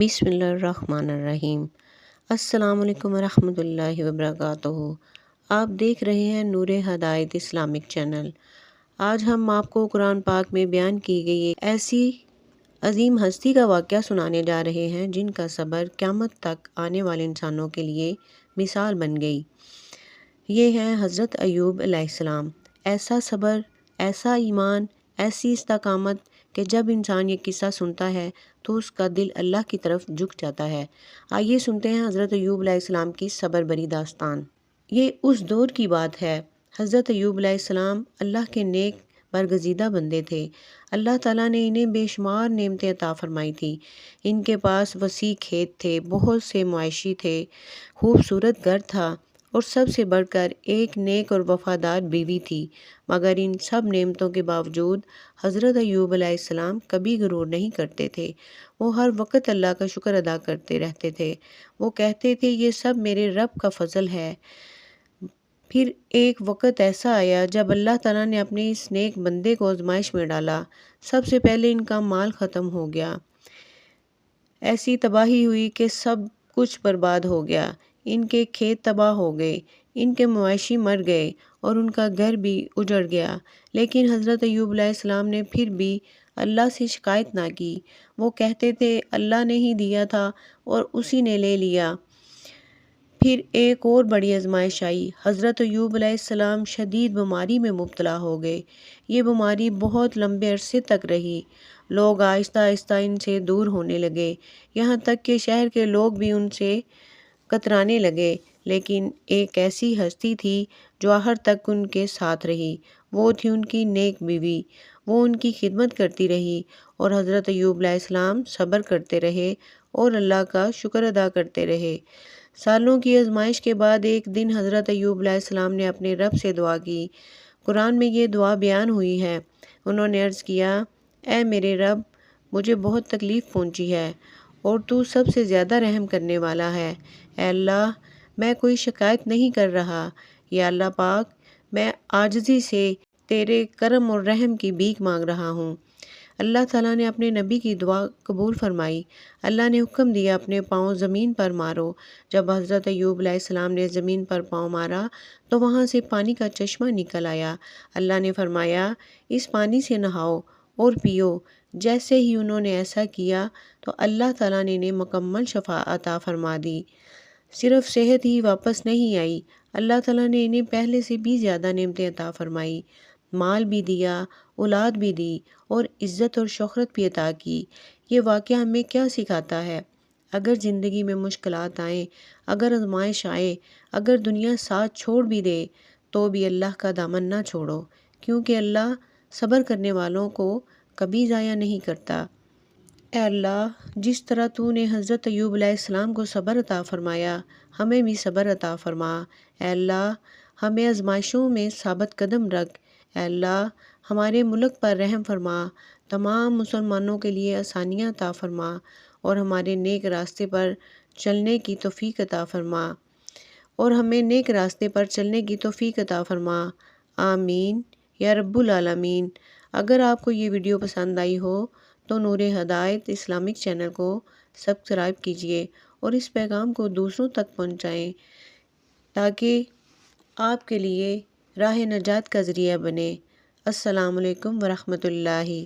بسم اللہ الرحمن الرحیم۔ السلام علیکم ورحمۃ اللہ وبرکاتہ۔ آپ دیکھ رہے ہیں نور ہدایت اسلامک چینل۔ آج ہم آپ کو قرآن پاک میں بیان کی گئی ایسی عظیم ہستی کا واقعہ سنانے جا رہے ہیں جن کا صبر قیامت تک آنے والے انسانوں کے لیے مثال بن گئی۔ یہ ہیں حضرت ایوب علیہ السلام۔ ایسا صبر، ایسا ایمان، ایسی استقامت کہ جب انسان یہ قصہ سنتا ہے تو اس کا دل اللہ کی طرف جھک جاتا ہے۔ آئیے سنتے ہیں حضرت ایوب علیہ السلام کی صبر بری داستان۔ یہ اس دور کی بات ہے۔ حضرت ایوب علیہ السلام اللہ کے نیک برگزیدہ بندے تھے۔ اللہ تعالیٰ نے انہیں بے شمار نعمتیں عطا فرمائی تھی۔ ان کے پاس وسیع کھیت تھے، بہت سے مویشی تھے، خوبصورت گھر تھا اور سب سے بڑھ کر ایک نیک اور وفادار بیوی تھی۔ مگر ان سب نعمتوں کے باوجود حضرت ایوب علیہ السلام کبھی غرور نہیں کرتے تھے۔ وہ ہر وقت اللہ کا شکر ادا کرتے رہتے تھے۔ وہ کہتے تھے یہ سب میرے رب کا فضل ہے۔ پھر ایک وقت ایسا آیا جب اللہ تعالیٰ نے اپنے اس نیک بندے کو آزمائش میں ڈالا۔ سب سے پہلے ان کا مال ختم ہو گیا۔ ایسی تباہی ہوئی کہ سب کچھ برباد ہو گیا۔ ان کے کھیت تباہ ہو گئے، ان کے مویشی مر گئے اور ان کا گھر بھی اجڑ گیا۔ لیکن حضرت ایوب علیہ السلام نے پھر بھی اللہ سے شکایت نہ کی۔ وہ کہتے تھے اللہ نے ہی دیا تھا اور اسی نے لے لیا۔ پھر ایک اور بڑی آزمائش آئی۔ حضرت ایوب علیہ السلام شدید بیماری میں مبتلا ہو گئے۔ یہ بیماری بہت لمبے عرصے تک رہی۔ لوگ آہستہ آہستہ ان سے دور ہونے لگے، یہاں تک کہ شہر کے لوگ بھی ان سے کترانے لگے۔ لیکن ایک ایسی ہستی تھی جو آخر تک ان کے ساتھ رہی۔ وہ تھی ان کی نیک بیوی۔ وہ ان کی خدمت کرتی رہی اور حضرت ایوب علیہ السلام صبر کرتے رہے اور اللہ کا شکر ادا کرتے رہے۔ سالوں کی آزمائش کے بعد ایک دن حضرت ایوب علیہ السلام نے اپنے رب سے دعا کی۔ قرآن میں یہ دعا بیان ہوئی ہے۔ انہوں نے عرض کیا، اے میرے رب، مجھے بہت تکلیف پہنچی ہے اور تو سب سے زیادہ رحم کرنے والا ہے۔ اے اللہ، میں کوئی شکایت نہیں کر رہا۔ یا اللہ پاک، میں عاجزی سے تیرے کرم اور رحم کی بھیک مانگ رہا ہوں۔ اللہ تعالیٰ نے اپنے نبی کی دعا قبول فرمائی۔ اللہ نے حکم دیا اپنے پاؤں زمین پر مارو۔ جب حضرت ایوب علیہ السلام نے زمین پر پاؤں مارا تو وہاں سے پانی کا چشمہ نکل آیا۔ اللہ نے فرمایا، اس پانی سے نہاؤ اور پیو۔ جیسے ہی انہوں نے ایسا کیا تو اللہ تعالیٰ نے انہیں مکمل شفا عطا فرما دی۔ صرف صحت ہی واپس نہیں آئی، اللہ تعالیٰ نے انہیں پہلے سے بھی زیادہ نعمتیں عطا فرمائی، مال بھی دیا، اولاد بھی دی اور عزت اور شہرت بھی عطا کی۔ یہ واقعہ ہمیں کیا سکھاتا ہے؟ اگر زندگی میں مشکلات آئیں، اگر آزمائش آئے، اگر دنیا ساتھ چھوڑ بھی دے تو بھی اللہ کا دامن نہ چھوڑو، کیونکہ اللہ صبر کرنے والوں کو کبھی ضائع نہیں کرتا۔ اے اللہ، جس طرح تو نے حضرت ایوب علیہ السلام کو صبر عطا فرمایا، ہمیں بھی صبر عطا فرما۔ اے اللہ، ہمیں آزمائشوں میں ثابت قدم رکھ۔ اے اللہ، ہمارے ملک پر رحم فرما، تمام مسلمانوں کے لیے آسانیاں عطا فرما اور ہمارے نیک راستے پر چلنے کی توفیق عطا فرما آمین یا رب العالمین۔ اگر آپ کو یہ ویڈیو پسند آئی ہو تو نور ہدایت اسلامک چینل کو سبسکرائب کیجیے اور اس پیغام کو دوسروں تک پہنچائیں تاکہ آپ کے لیے راہ نجات کا ذریعہ بنے۔ السلام علیکم ورحمۃ اللہ